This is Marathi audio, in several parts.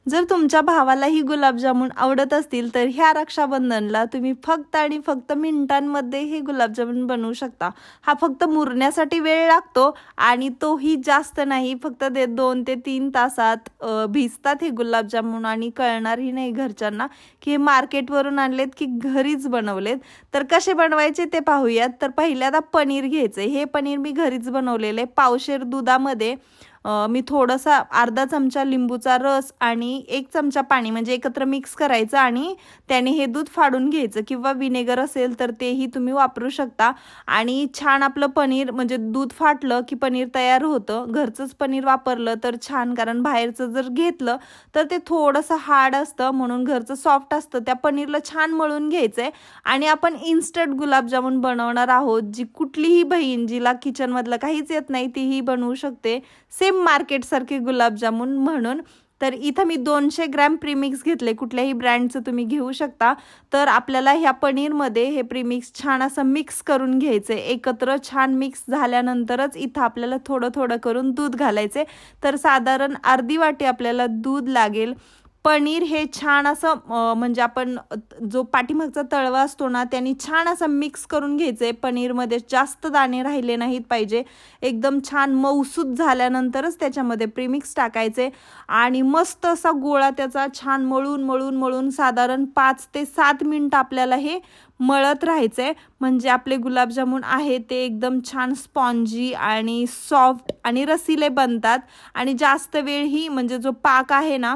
जर तुमच्या भावालाही गुलाबजामुन आवडत असतील तर ह्या रक्षाबंधनला तुम्ही फक्त आणि फक्त मिनिटांमध्ये हे गुलाबजामुन बनवू शकता। हा फक्त मुरण्यासाठी वेळ लागतो आणि तोही जास्त नाही, फक्त 2 ते 3 तासात भिजतात हे गुलाबजामुन आणि कळणारही नाही घरच्यांना की हे मार्केटवरून आणलेत की घरीच बनवलेत। तर कसे बनवायचे ते पाहूयात। तर पहिल्यांदा पनीर घ्यायचे। हे पनीर मी घरीच बनवलेले। पावशेर दुधामध्ये मी थोडासा अर्धा चमचा लिंबूचा रस आणि 1 चमचा पाणी म्हणजे एकत्र मिक्स करायचं आणि त्याने हे दूध फाडून घ्यायचं किंवा विनेगर असेल तर तेही तुम्ही वापरू शकता। आणि छान आपलं पनीर म्हणजे दूध फाटलं की पनीर तयार होतं। घरचंच पनीर वापरलं तर छान, कारण बाहेरचं जर घेतलं तर ते थोडंसं हार्ड असतं, म्हणून घरचं सॉफ्ट असतं। त्या पनीरला छान मळून घ्यायचंय आणि आपण इन्स्टंट गुलाबजामुन बनवणार आहोत। जी कुठलीही बहीण जिला किचनमधलं काहीच येत नाही तीही बनवू शकते, सेम मार्केट सारखे गुलाबजामुन म्हणून। तर इथं मी 200 ग्रॅम प्रीमिक्स घेतले, कुठल्याही ब्रँडचं तुम्ही घेऊ शकता। तर आपल्याला ह्या पनीरमध्ये हे प्रीमिक्स छान असं मिक्स करून घ्यायचे। एकत्र छान मिक्स झाल्यानंतरच इथं आपल्याला थोडं थोडं करून दूध घालायचे। तर साधारण अर्धी वाटी आपल्याला दूध लागेल। पनीर हे छान असं म्हणजे आपण जो पाठीमागचा तळवा असतो ना त्यांनी छान असं मिक्स करून घ्यायचे। पनीरमध्ये जास्त दाणे राहिले नाहीत पाहिजे, एकदम छान मऊसूत झाल्यानंतरच त्याच्यामध्ये प्रीमिक्स टाकायचे आणि मस्त असा गोळा त्याचा छान मळून मळून मळून साधारण 5 ते 7 मिनिटं आपल्याला हे मळत राहायचंय। म्हणजे आपले गुलाबजामुन आहे ते एकदम छान स्पॉन्जी आणि सॉफ्ट आणि रसिले बनतात आणि जास्त वेळही म्हणजे जो पाक आहे ना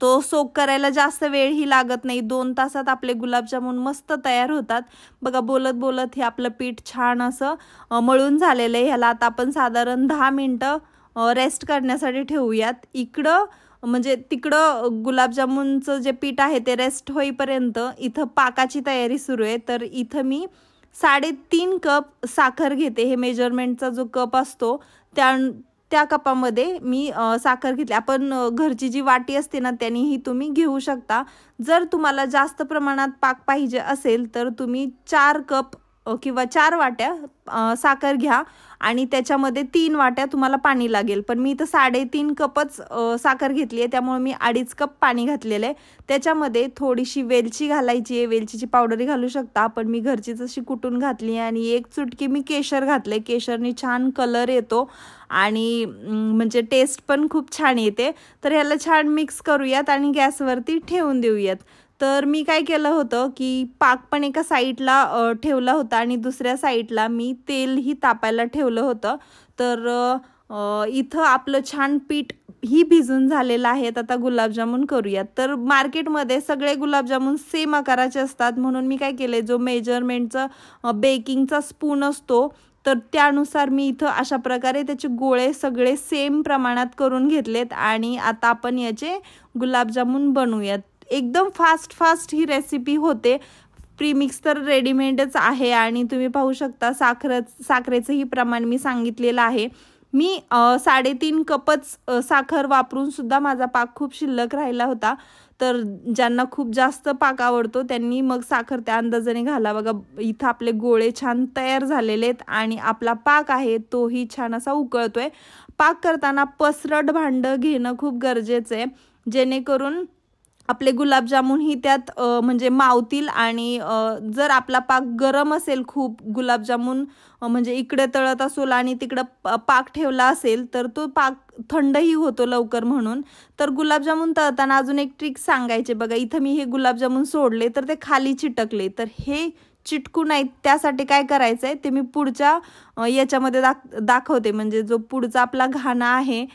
तो सोक करायला जास्त वेळही लागत नाही। 2 तासात आपले गुलाबजामुन मस्त तयार होतात। बघा बोलत बोलत हे आपलं पीठ छान असं मळून झालेलं आहे। ह्याला आता आपण साधारण 10 मिनिटं रेस्ट करण्यासाठी ठेवूयात। इकडं म्हणजे तिकडं गुलाबजामुनचं जे पीठ आहे ते रेस्ट होईपर्यंत इथं पाकाची तयारी सुरू आहे। तर इथं मी 3.5 कप साखर घेते। हे मेजरमेंटचा जो कप असतो त्या कपामध्ये मी साखर घेतली। आपण घरची जी वाटी असते ना त्यानेही तुम्ही घेऊ शकता। जर तुम्हाला जास्त प्रमाणात पाक पाहिजे असेल तर तुम्ही 4 कप किंवा 4 वाट्या साखर घ्या आणि त्याच्यामध्ये 3 वाट्या तुम्हाला पाणी लागेल। पण मी इथं 3.5 कपच साखर घेतली आहे, त्यामुळे मी 2.5 कप पाणी घातलेलं आहे। त्याच्यामध्ये थोडीशी वेलची घालायची आहे, वेलचीची पावडरही घालू शकता, पण मी घरचीच अशी कुटून घातली आहे। आणि 1 चुटकी मी केशर घातले। केशरने छान कलर येतो आणि म्हणजे टेस्ट पण खूप छान येते। तर ह्याला छान मिक्स करूयात आणि गॅसवरती ठेवून देऊयात। तर मी काय केलं होतं की पाक पण एका साईडला ठेवला होता आणि दुसऱ्या साईडला मी तेलही तापायला ठेवलं होतं। तर इथं आपलं छान पीठ ही भिजून झालेलं आहे। आता गुलाबजामुन करूयात। तर मार्केटमध्ये सगळे गुलाबजामुन सेम आकाराचे असतात, म्हणून मी काय केले जो मेजरमेंटचा बेकिंगचा स्पून असतो तर त्यानुसार मी इथं अशा प्रकारे त्याचे गोळे सगळे सेम प्रमाणात करून घेतलेत आणि आता आपण याचे गुलाबजामुन बनवूयात। एकदम फास्ट ही रेसिपी होते। प्रीमिक्स तर रेडीमेडच आहे आणि तुम्ही पाहू शकता साखरेचंही प्रमाण मी सांगितलेलं आहे। मी 3.5 कपच साखर वापरून सुद्धा माझा पाक खूप शिल्लक राहिला होता। तर ज्यांना खूप जास्त पाक आवडतो त्यांनी मग साखर त्या अंदाजाने घाला। बघा इथं आपले गोळे छान तयार झालेले आहेत आणि आपला पाक आहे तोही छान असा उकळतोय। पाक करताना पसरट भांडं घेणं खूप गरजेचं आहे, जेणेकरून आपले गुलाबजामुन ही त्यात म्हणजे मावतील आणि जर आपला पाक गरम असेल खूप, गुलाबजामुन म्हणजे इकडे तळत असेल आणि तिकडं पाक ठेवला असेल तर तो पाक थंडही होतो लवकर। म्हणून तर गुलाबजामुन तळताना अजून एक ट्रिक सांगायचे। बघा इथं मी हे गुलाबजामुन सोडले तर ते खाली चिटकले, तर हे चिटकू नाहीत त्यासाठी काय करायचंय ते मी पुढच्या याच्यामध्ये दाखवते। म्हणजे जो पुढचा आपला घाणा आहे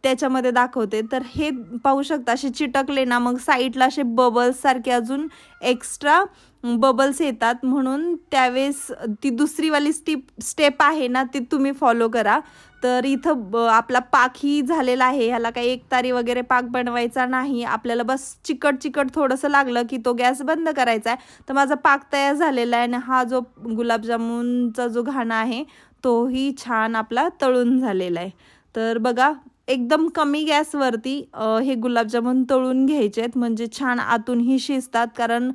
त्याच्यामध्ये दाखवते। तर हे पाहू शकता असे चिटकले ना मग साईडला असे बबल्स सारखे अजून एक्स्ट्रा बबल्स येतात, म्हणून त्यावेळेस ती दुसरीवाली स्टेप आहे ना ती तुम्ही फॉलो करा। तर इथं आपला पाकही झालेला आहे। ह्याला काही एकतारी वगैरे पाक बनवायचा नाही आपल्याला, बस चिकट थोडंसं लागलं की तो गॅस बंद करायचा आहे। तर माझा पाक तयार झालेला आहे आणि हा जो गुलाबजामुनचा जो घाणा आहे तोही छान आपला तळून झालेला आहे। तर बघा एकदम कमी गॅसवरती हे गुलाबजामुन तळून घ्यायचे आहेत, म्हणजे छान आतूनही शिजतात. कारण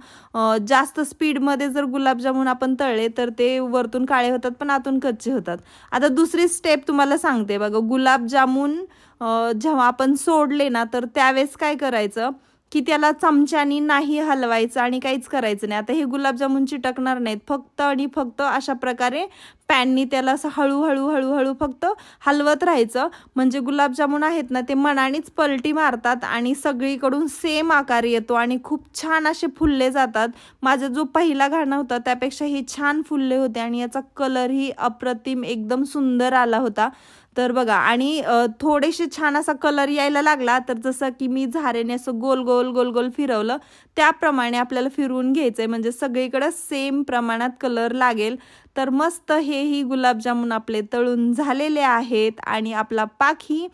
जास्त स्पीडमध्ये जर गुलाबजामुन आपण तळले तर ते वरतून काळे होतात पण आतून कच्चे होतात. आता दुसरी स्टेप तुम्हाला सांगते बघा. गुलाबजामुन जेव्हा आपण सोडले ना तर त्यावेळेस काय करायचं की त्याला चमच्यानी नाही हलवायचं आणि काहीच करायचं नाही. आता हे गुलाबजामुन चिटकणार नाहीत, फक्त आणि फक्त अशा प्रकारे पॅननी त्याला असं हळूहळू हळूहळू फक्त हलवत राहायचं. म्हणजे गुलाबजामुन आहेत ना ते मनानेच पलटी मारतात आणि सगळीकडून सेम आकार येतो आणि खूप छान असे फुलले जातात. माझा जो पहिला घाणा होता त्यापेक्षा हे छान फुलले होते आणि याचा कलरही अप्रतिम एकदम सुंदर आला होता. तर बघा, आणि थोडेसे छान असा कलर यायला लागला तर जसं की मी झारेने असं गोल गोल गोल गोल फिरवलं त्याप्रमाणे आपल्याला फिरवून घ्यायचं आहे, म्हणजे सगळीकडे सेम प्रमाणात कलर लागेल. तर मस्त हेही गुलाबजामुन आपले तळून झालेले आहेत आणि आपला पाकही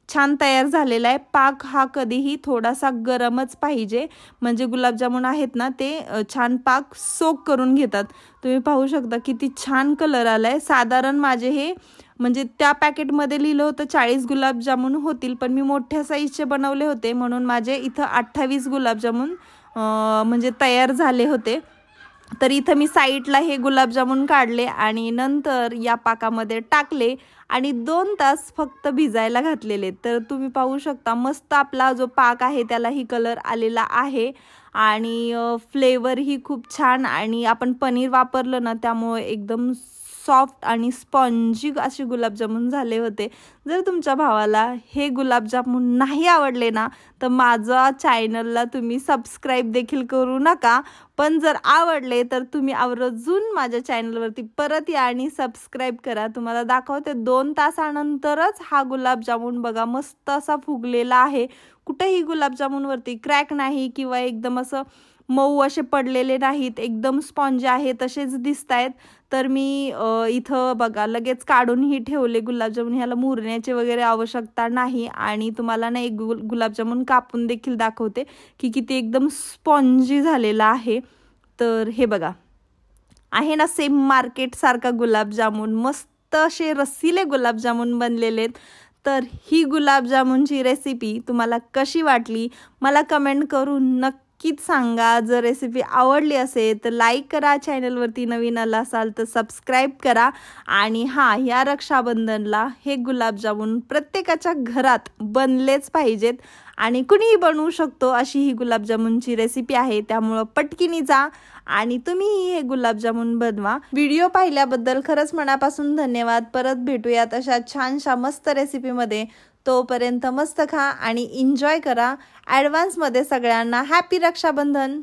छान तयार झालेला आहे. पाक हा कधीही थोडासा गरमच पाहिजे, म्हणजे गुलाबजामुन आहेत ना ते छान पाक सोक करून घेतात. तुम्ही पाहू शकता किती छान कलर आला आहे. साधारण माझे हे म्हणजे त्या पॅकेटमध्ये लिहिलं होतं 40 गुलाबजामुन होतील, पण मी मोठ्या साईजचे बनवले होते म्हणून माझे इथं 28 गुलाबजामुन म्हणजे तयार झाले होते. तर इथं मी साईडला हे गुलाबजामुन काढले आणि नंतर या पाकामध्ये टाकले आणि 2 तास फक्त भिजायला घातलेले. तर तुम्ही पाहू शकता मस्त आपला जो पाक आहे त्यालाही कलर आलेला आहे आणि फ्लेवरही खूप छान, आणि आपण पनीर वापरलं ना त्यामुळे एकदम सॉफ्ट आणि स्पॉन्जी असे गुलाबजामुन झाले होते. जर तुमच्या भावाला हे गुलाबजामुन नाही आवडले ना तर माझा चॅनलला तुम्ही सबस्क्राईब देखील करू नका, पण जर आवडले तर तुम्ही आवर्जून माझ्या चॅनलवरती परत या आणि सबस्क्राईब करा. तुम्हाला दाखवते 2 तासानंतरच हा गुलाबजामुन बघा मस्त असा फुगलेला आहे. कुठेही गुलाबजामुनवरती क्रॅक नाही किंवा एकदम असं मऊ असे पडलेले नाहीत, एकदम स्पॉन्ज आहे तसेच दिसत आहेत. तर मी इथं बघा लगेच काढूनही ठेवले गुलाबजामुन. ह्याला मुरण्याची वगैरे आवश्यकता नाही आणि तुम्हाला ना एक गुलाबजामुन कापून देखील दाखवते की किती एकदम स्पॉन्जी झालेला आहे. तर हे बघा, आहे ना सेम मार्केटसारखा गुलाबजामुन, मस्त असे रस्सीले गुलाबजामुन बनलेले आहेत. तर ही गुलाबजामुनची रेसिपी तुम्हाला कशी वाटली मला कमेंट करून नक्कीच सांगा. जर रेसिपी आवडली असेल तर लाईक करा, चॅनलवरती नवीन आला असाल तर सबस्क्राईब करा. आणि हां, या रक्षाबंधनला हे गुलाबजामुन प्रत्येकाच्या घरात बनलेच पाहिजेत आणि कुणीही बनवू शकतो अशी ही गुलाबजामुनची रेसिपी आहे. त्यामुळं पटकिनी जा आणि तुम्हीही हे गुलाबजामुन बनवा. व्हिडिओ पाहिल्याबद्दल खरंच मनापासून धन्यवाद. परत भेटूयात अशा छानशा मस्त रेसिपीमध्ये. तोपर्यंत मस्त खा आणि एन्जॉय करा. ॲडव्हान्समध्ये सगळ्यांना हॅपी रक्षाबंधन.